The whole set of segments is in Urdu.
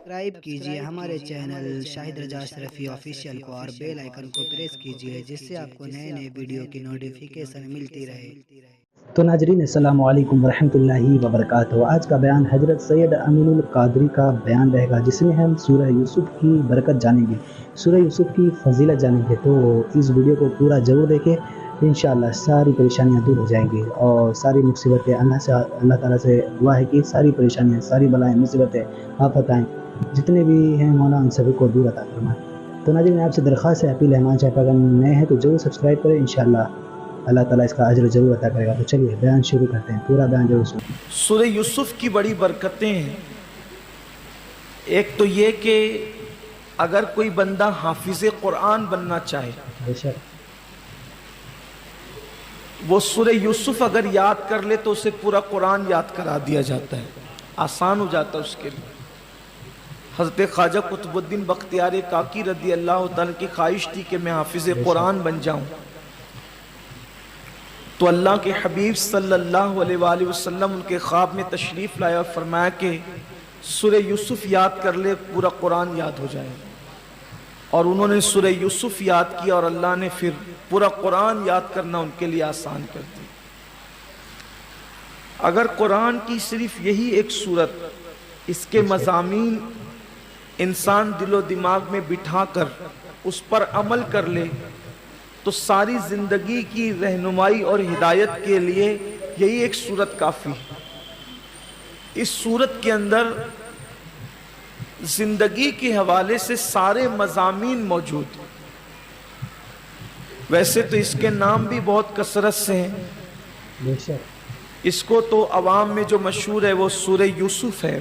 سبسکرائب کیجئے ہمارے چینل شاہد رضا اشرفی آفیشیل کو اور بیل آئیکن کو پریس کیجئے جس سے آپ کو نئے نئے ویڈیو کی نوٹیفیکیشن ملتی رہے۔ تو ناظرین السلام علیکم ورحمۃ اللہ وبرکاتہ۔ آج کا بیان حضرت سید امین القادری کا بیان رہے گا جس میں ہم سورہ یوسف کی برکت جانیں گے، سورہ یوسف کی فضیلت جانیں گے۔ تو اس ویڈیو کو پورا ضرور دیکھیں، انشاءاللہ ساری پریشانیاں دور ہو جائیں گی اور ساری مصیبتیں اللہ تعالیٰ سے دعا ہے کہ ساری پریشانیاں، ساری بلائیں، مصیبتیں، آفت آئیں جتنے بھی ہیں مولا ان سبھی کو دور عطا فرمائے۔ تو ناظرین آپ سے درخواست ہے، اپیل ہے، ہمارے چینل پر اگر نئے ہیں تو ضرور سبسکرائب کریں، انشاءاللہ اللہ تعالیٰ اس کا اجر ضرور عطا کرے گا۔ تو چلیے بیان شروع کرتے ہیں، پورا بیان ضرور سنیں۔ سورہ یوسف کی بڑی برکتیں ہیں۔ ایک تو یہ کہ اگر کوئی بندہ حافظ قرآن بننا چاہے، بے شک وہ سورہ یوسف اگر یاد کر لے تو اسے پورا قرآن یاد کرا دیا جاتا ہے، آسان ہو جاتا ہے اس کے لیے۔ حضرت خواجہ قطب الدین بختیار کاکی رضی اللہ تعالیٰ کی خواہش تھی کہ میں حافظ قرآن بن جاؤں، تو اللہ کے حبیب صلی اللہ علیہ وآلہ وسلم ان کے خواب میں تشریف لایا اور فرمایا کہ سورہ یوسف یاد کر لے پورا قرآن یاد ہو جائے، اور انہوں نے سورہ یوسف یاد کیا اور اللہ نے پھر پورا قرآن یاد کرنا ان کے لیے آسان کر دی۔ اگر قرآن کی صرف یہی ایک سورت، اس کے مضامین انسان دل و دماغ میں بٹھا کر اس پر عمل کر لے تو ساری زندگی کی رہنمائی اور ہدایت کے لیے یہی ایک سورت کافی ہے۔ اس سورت کے اندر زندگی کے حوالے سے سارے مضامین موجود ہیں۔ ویسے تو اس کے نام بھی بہت کثرت سے ہیں، بے شک اس کو تو عوام میں جو مشہور ہے وہ سورہ یوسف ہے،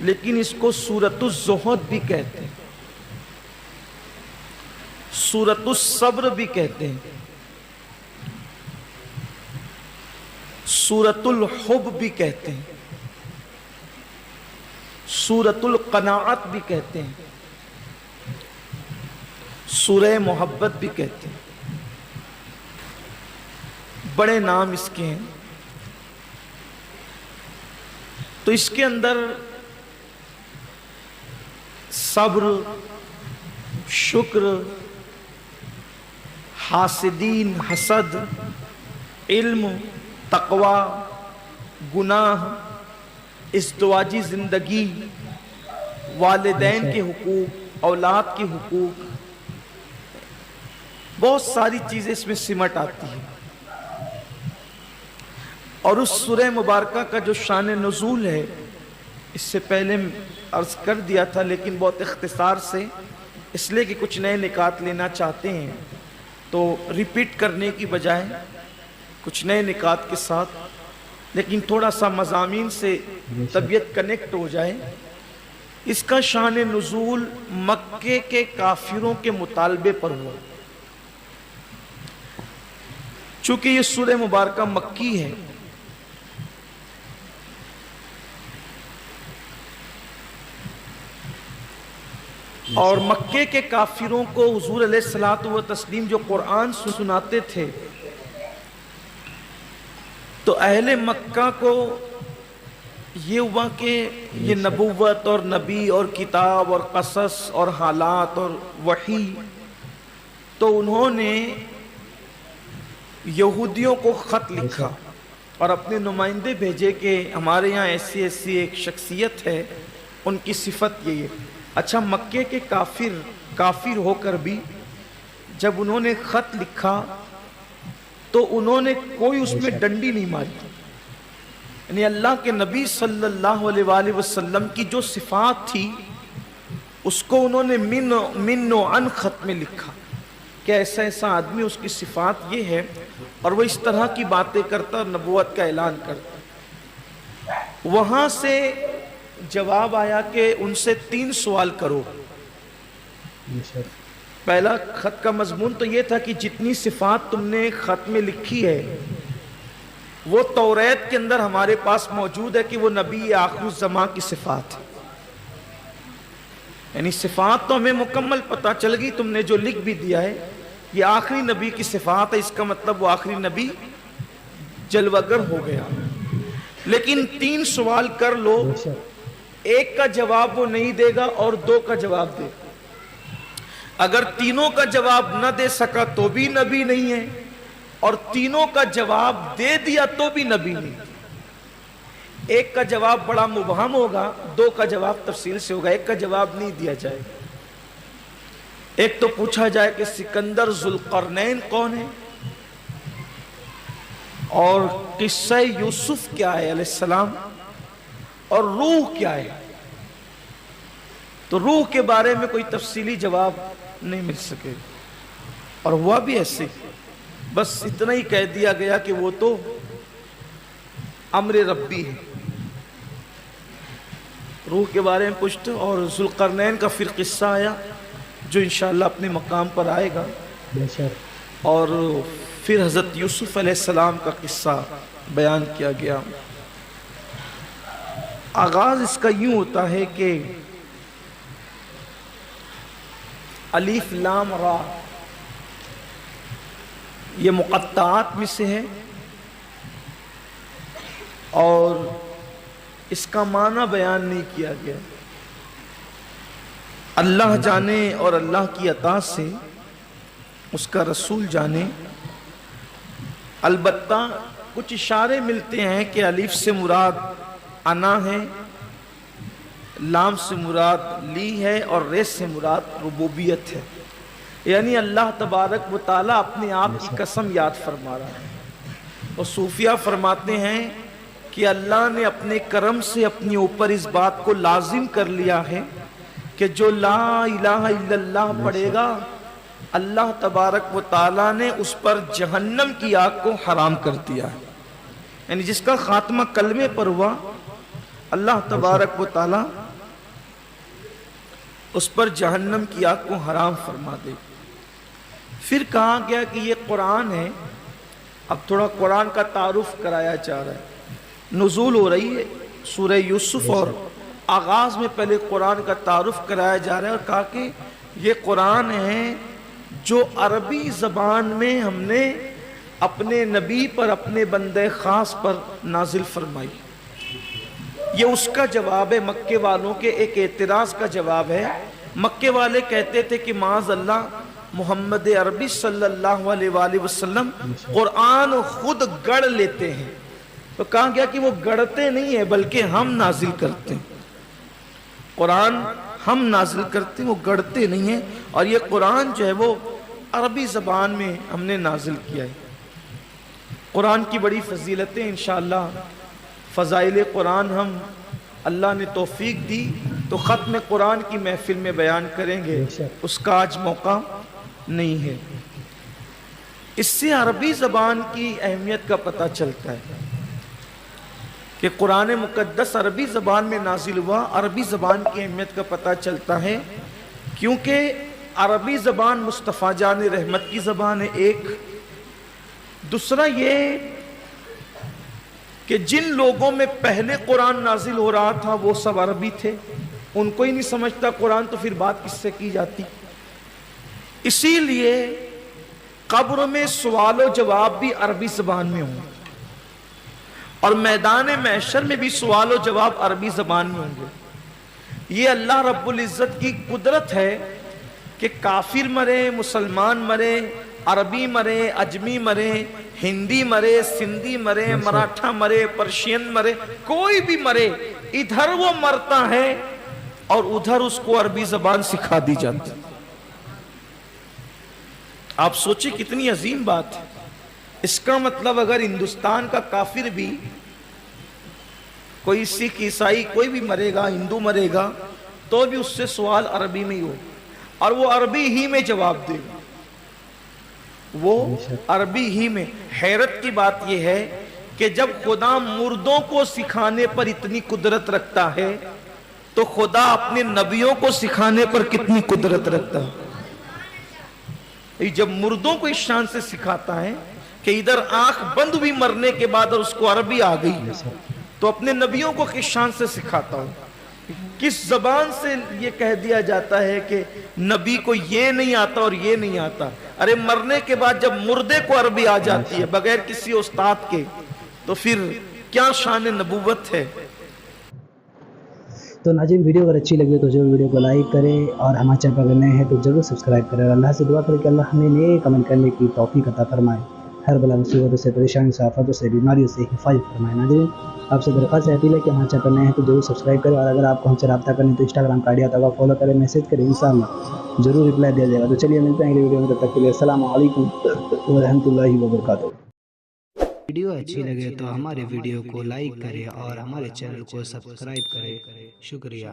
لیکن اس کو سورۃ الزہد بھی کہتے ہیں، سورۃ الصبر بھی کہتے ہیں، سورۃ الحب بھی کہتے ہیں، سورۃ القناعت بھی کہتے ہیں، سورہ محبت بھی کہتے ہیں۔ بڑے نام اس کے ہیں۔ تو اس کے اندر صبر، شکر، حاسدین، حسد، علم، تقوی، گناہ، ازدواجی زندگی، والدین کے حقوق، اولاد کے حقوق، بہت ساری چیزیں اس میں سمٹ آتی ہیں۔ اور اس سورہ مبارکہ کا جو شان نزول ہے، اس سے پہلے عرض کر دیا تھا لیکن بہت اختصار سے، اس لیے کہ کچھ نئے نکات لینا چاہتے ہیں تو ریپیٹ کرنے کی بجائے کچھ نئے نکات کے ساتھ، لیکن تھوڑا سا مضامین سے طبیعت کنیکٹ ہو جائے۔ اس کا شان نزول مکے کے کافروں کے مطالبے پر ہوا۔ چونکہ یہ سورہ مبارکہ مکی ہے، اور مکے کے کافروں کو حضور علیہ الصلوۃ والتسلیم جو قرآن سناتے تھے تو اہل مکہ کو یہ ہوا کہ یہ نبوت اور نبی اور کتاب اور قصص اور حالات اور وحی، تو انہوں نے یہودیوں کو خط لکھا اور اپنے نمائندے بھیجے کہ ہمارے یہاں ایسی ایسی ایک شخصیت ہے، ان کی صفت یہ ہے۔ اچھا، مکے کے کافر ہو کر بھی جب انہوں نے خط لکھا تو انہوں نے کوئی اس میں ڈنڈی نہیں ماری، یعنی اللہ کے نبی صلی اللہ علیہ وآلہ وسلم کی جو صفات تھی اس کو انہوں نے من و عن خط میں لکھا کہ ایسا ایسا آدمی، اس کی صفات یہ ہے اور وہ اس طرح کی باتیں کرتا اور نبوت کا اعلان کرتا۔ وہاں سے جواب آیا کہ ان سے 3 سوال کرو۔ پہلا خط کا مضمون تو یہ تھا کہ جتنی صفات تم نے خط میں لکھی ہے وہ توریت کے اندر ہمارے پاس موجود ہے کہ وہ نبی آخر الزمان کی صفات ہے، یعنی صفات تو ہمیں مکمل پتہ چل گئی، تم نے جو لکھ بھی دیا ہے یہ آخری نبی کی صفات ہے، اس کا مطلب وہ آخری نبی جلوگر ہو گیا۔ لیکن 3 سوال کر لو ایک کا جواب وہ نہیں دے گا اور دو کا جواب دے گا۔ اگر تینوں کا جواب نہ دے سکا تو بھی نبی نہیں ہے، اور تینوں کا جواب دے دیا تو بھی نبی نہیں۔ ایک کا جواب بڑا مبہم ہوگا، دو کا جواب تفصیل سے ہوگا، ایک کا جواب نہیں دیا جائے گا۔ ایک تو پوچھا جائے کہ سکندر ذوالقرنین کون ہے، اور قصہ یوسف کیا ہے علیہ السلام، اور روح کیا ہے۔ تو روح کے بارے میں کوئی تفصیلی جواب نہیں مل سکے، اور ہوا بھی ایسے، بس اتنا ہی کہہ دیا گیا کہ وہ تو امر ربی ہے۔ روح کے بارے میں پوچھتے، اور ذوالقرنین کا پھر قصہ آیا جو انشاءاللہ اپنے مقام پر آئے گا، بے شک، اور پھر حضرت یوسف علیہ السلام کا قصہ بیان کیا گیا۔ آغاز اس کا یوں ہوتا ہے کہ الف لام را یہ مقطعات میں سے ہے، اور اس کا معنی بیان نہیں کیا گیا۔ اللہ جانے اور اللہ کی عطا سے اس کا رسول جانے۔ البتہ کچھ اشارے ملتے ہیں کہ الف سے مراد انا ہے، لام سے مراد لی ہے، اور ری سے مراد ربوبیت ہے، یعنی اللہ تبارک و تعالیٰ اپنے آپ کی قسم یاد فرما رہا ہے۔ اور صوفیہ فرماتے ہیں کہ اللہ نے اپنے کرم سے اپنے اوپر اس بات کو لازم کر لیا ہے کہ جو لا الہ الا اللہ پڑھے گا، اللہ تبارک و تعالیٰ نے اس پر جہنم کی آگ کو حرام کر دیا ہے، یعنی جس کا خاتمہ کلمے پر ہوا اللہ تبارک و تعالیٰ اس پر جہنم کی آگ کو حرام فرما دے۔ پھر کہا گیا کہ یہ قرآن ہے۔ اب تھوڑا قرآن کا تعارف کرایا جا رہا ہے، نزول ہو رہی ہے سورہ یوسف، اور آغاز میں پہلے قرآن کا تعارف کرایا جا رہا ہے، اور کہا کہ یہ قرآن ہے جو عربی زبان میں ہم نے اپنے نبی پر، اپنے بندے خاص پر نازل فرمائی۔ یہ اس کا جواب ہے مکے والوں کے ایک اعتراض کا جواب ہے۔ مکے والے کہتے تھے کہ معاذ اللہ محمد عربی صلی اللہ علیہ وآلہ وسلم قرآن خود گڑھ لیتے ہیں، تو کہا گیا کہ وہ گڑھتے نہیں ہیں بلکہ ہم نازل کرتے ہیں۔ قرآن ہم نازل کرتے ہیں، وہ گڑھتے نہیں ہیں، اور یہ قرآن جو ہے وہ عربی زبان میں ہم نے نازل کیا ہے۔ قرآن کی بڑی فضیلتیں انشاءاللہ، فضائل قرآن ہم اللہ نے توفیق دی تو ختم قرآن کی محفل میں بیان کریں گے، اس کا آج موقع نہیں ہے۔ اس سے عربی زبان کی اہمیت کا پتہ چلتا ہے کہ قرآن مقدس عربی زبان میں نازل ہوا۔ عربی زبان کی اہمیت کا پتہ چلتا ہے کیونکہ عربی زبان مصطفیٰ جان رحمت کی زبان ہے، ایک۔ دوسرا یہ کہ جن لوگوں میں پہلے قرآن نازل ہو رہا تھا وہ سب عربی تھے، ان کو ہی نہیں سمجھتا قرآن، تو پھر بات کس سے کی جاتی۔ اسی لیے قبر میں سوال و جواب بھی عربی زبان میں ہوں، اور میدان محشر میں بھی سوال و جواب عربی زبان میں ہوں گے۔ یہ اللہ رب العزت کی قدرت ہے کہ کافر مرے، مسلمان مرے، عربی مرے، اجمی مرے، ہندی مرے، سندھی مرے، مراٹھا مرے، پرشین مرے، کوئی بھی مرے، ادھر وہ مرتا ہے اور ادھر اس کو عربی زبان سکھا دی جاتی۔ آپ سوچیں کتنی عظیم بات ہے۔ اس کا مطلب اگر ہندوستان کا کافر بھی، کوئی سکھ عیسائی کوئی بھی مرے گا، ہندو مرے گا، تو بھی اس سے سوال عربی میں ہی ہو، اور وہ عربی ہی میں جواب دے گا، وہ عربی ہی میں۔ حیرت کی بات یہ ہے کہ جب خدا مردوں کو سکھانے پر اتنی قدرت رکھتا ہے تو خدا اپنے نبیوں کو سکھانے پر کتنی قدرت رکھتا ہے۔ جب مردوں کو اس شان سے سکھاتا ہے کہ ادھر آنکھ بند بھی مرنے کے بعد اور اس کو عربی آ گئی، تو اپنے نبیوں کو کس شان سے سکھاتا ہوں۔ کس زبان سے یہ کہہ دیا جاتا ہے کہ نبی کو یہ نہیں آتا اور یہ نہیں آتا۔ ارے مرنے کے بعد جب مردے کو عربی آ جاتی ہے بغیر کسی استاد کے، تو پھر کیا شان نبوت ہے۔ تو ناظرین ویڈیو اگر اچھی لگی تو ضرور ویڈیو کو لائک کریں اور ہمارے چینل پر اگر نئے ہیں تو ضرور سبسکرائب کریں اور اللہ سے دعا کریں کہ اللہ ہمیں نیک عمل کرنے کی توفیق عطا فرمائے، ہر بلا مصیبتوں سے، پریشانی سے، آفتوں سے، بیماریوں سے حفاظت فرمائے۔ ناظرین آپ سے درخواست ہے اپیل ہے کہ ہمارے چینل پر نئے ہیں تو ضرور سبسکرائب کریں، اور اگر آپ کو ہم سے رابطہ کریں تو انسٹاگرام کا آئی ڈی آتا ہوگا، فالو کریں، میسج کریں، انشاءاللہ ضرور رپلائی دیا جائے گا۔ تو چلیے ملتے ہیں اگلی ویڈیو میں، تب تک کے لیے السلام علیکم ورحمۃ اللہ وبرکاتہ۔ ویڈیو اچھی لگے تو ہمارے ویڈیو کو لائک کریں اور ہمارے چینل کو سبسکرائب کریں۔ شکریہ۔